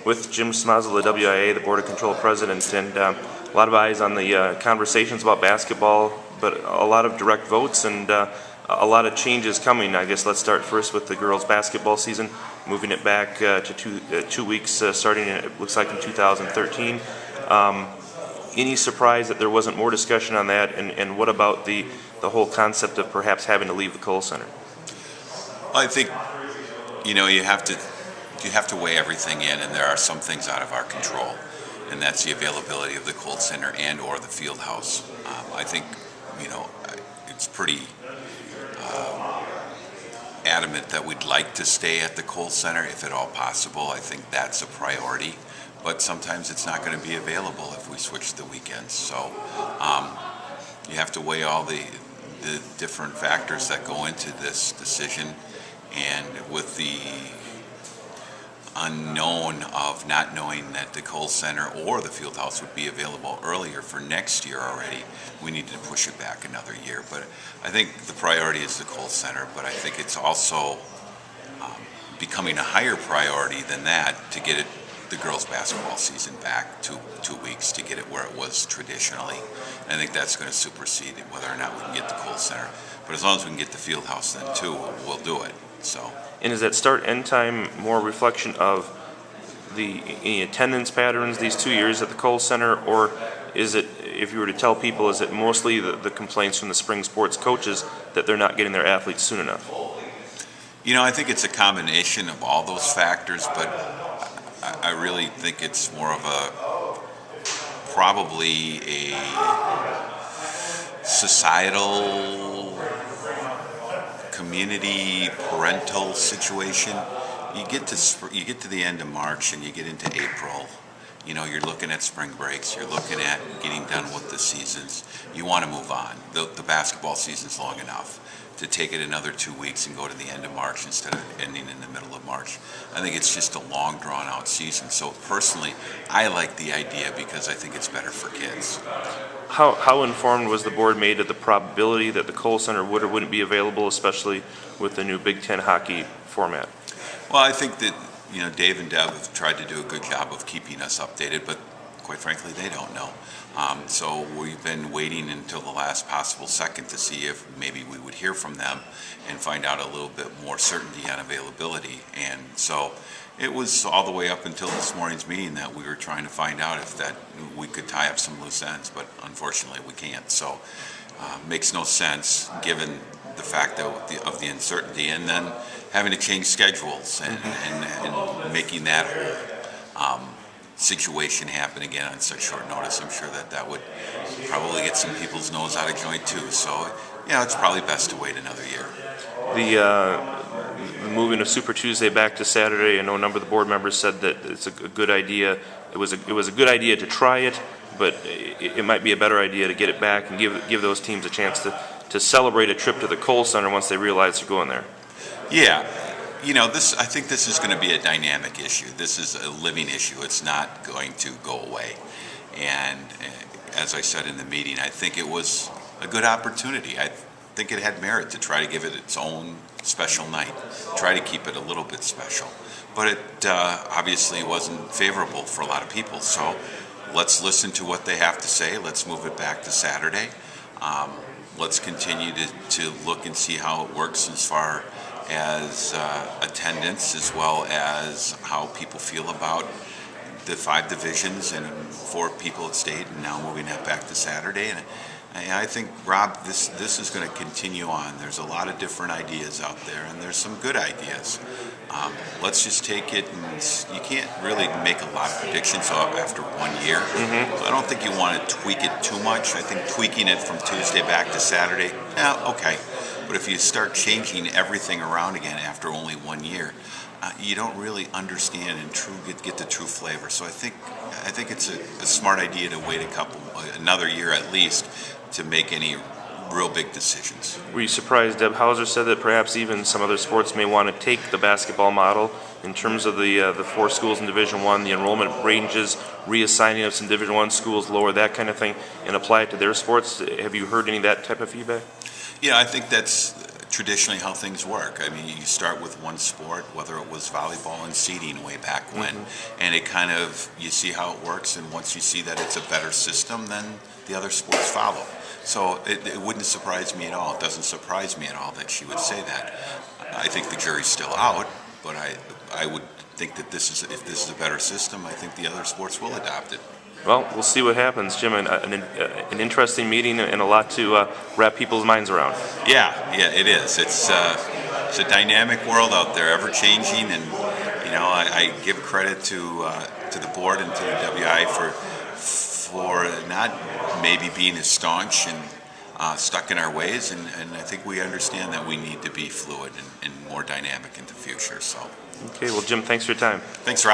with Jim Smasal, the WIAA, the Board of Control President, and a lot of eyes on the conversations about basketball, but a lot of direct votes and a lot of changes coming. I guess let's start first with the girls' basketball season, moving it back to 2 weeks, starting it looks like in 2013. Any surprise that there wasn't more discussion on that, and what about the whole concept of perhaps having to leave the Kohl Center? I think you have to weigh everything in, and there are some things out of our control, and that's the availability of the Kohl Center and or the field house. I think it's pretty adamant that we'd like to stay at the Kohl Center if at all possible. I think that's a priority, but sometimes it's not going to be available if we switch the weekends. So you have to weigh all the different factors that go into this decision, and with the unknown of not knowing that the Kohl Center or the field house would be available earlier for next year already, we need to push it back another year. But I think the priority is the Kohl Center, but I think it's also becoming a higher priority than that to get the girls' basketball season back to 2 weeks, to get it where it was traditionally. And I think that's going to supersede whether or not we can get the Kohl Center. But as long as we can get the field house then too, we'll do it. So. And is that start-end time more a reflection of any attendance patterns these 2 years at the Kohl Center, or is it, if you were to tell people, is it mostly the complaints from the spring sports coaches that they're not getting their athletes soon enough? I think it's a combination of all those factors, but I really think it's more of probably a societal, community, parental situation. You get to the end of March and you get into April. You're looking at spring breaks. You're looking at getting done with the seasons. You want to move on. The basketball season's long enough to take it another 2 weeks and go to the end of March instead of ending in the middle of March. I think it's just a long, drawn-out season. So personally, I like the idea because I think it's better for kids. How informed was the board made of the probability that the Kohl Center would or wouldn't be available, especially with the new Big Ten hockey format? Well, I think that Dave and Deb have tried to do a good job of keeping us updated, but quite frankly, they don't know. So we've been waiting until the last possible second to see if maybe we would hear from them and find out a little bit more certainty on availability. And so it was all the way up until this morning's meeting that we were trying to find out if that we could tie up some loose ends, but unfortunately we can't. So makes no sense given the fact of the uncertainty, and then having to change schedules and making that whole situation happen again on such short notice. I'm sure that would probably get some people's nose out of joint too. So it's probably best to wait another year. The moving of Super Tuesday back to Saturday, I know a number of the board members said that it's a good idea. It was a good idea to try it, but it might be a better idea to get it back and give those teams a chance to celebrate a trip to the Kohl Center once they realize they're going there. Yeah. I think this is going to be a dynamic issue. This is a living issue. It's not going to go away. And as I said in the meeting, I think it was a good opportunity. I think it had merit to try to give it its own special night, try to keep it a little bit special. But it obviously wasn't favorable for a lot of people. So let's listen to what they have to say. Let's move it back to Saturday. Let's continue to look and see how it works as far as attendance, as well as how people feel about the 5 divisions and 4 people at state, and now moving that back to Saturday. And I think, Rob, this is going to continue on. There's a lot of different ideas out there, and there's some good ideas. Let's just take it, and you can't really make a lot of predictions after 1 year. Mm-hmm. So I don't think you want to tweak it too much. I think tweaking it from Tuesday back to Saturday, okay. But if you start changing everything around again after only 1 year, you don't really understand and get the true flavor. So I think it's a smart idea to wait another year at least to make any real big decisions. Were you surprised Deb Hauser said that perhaps even some other sports may want to take the basketball model in terms of the 4 schools in Division I, the enrollment ranges, reassigning of some Division I schools lower, that kind of thing, and apply it to their sports? Have you heard any of that type of feedback? I think that's traditionally how things work. I mean, you start with one sport, whether it was volleyball and seating way back when, and it kind of, you see how it works, and once you see that it's a better system, then the other sports follow. So it wouldn't surprise me at all. It doesn't surprise me at all that she would say that. I think the jury's still out, but I would think that if this is a better system, I think the other sports will adopt it. Well, we'll see what happens, Jim. An interesting meeting and a lot to wrap people's minds around. Yeah, it is. It's a dynamic world out there, ever changing, and I give credit to the board and to the WIAA for not maybe being as staunch and stuck in our ways, and I think we understand that we need to be fluid and more dynamic in the future. So, okay, well, Jim, thanks for your time. Thanks, Rob.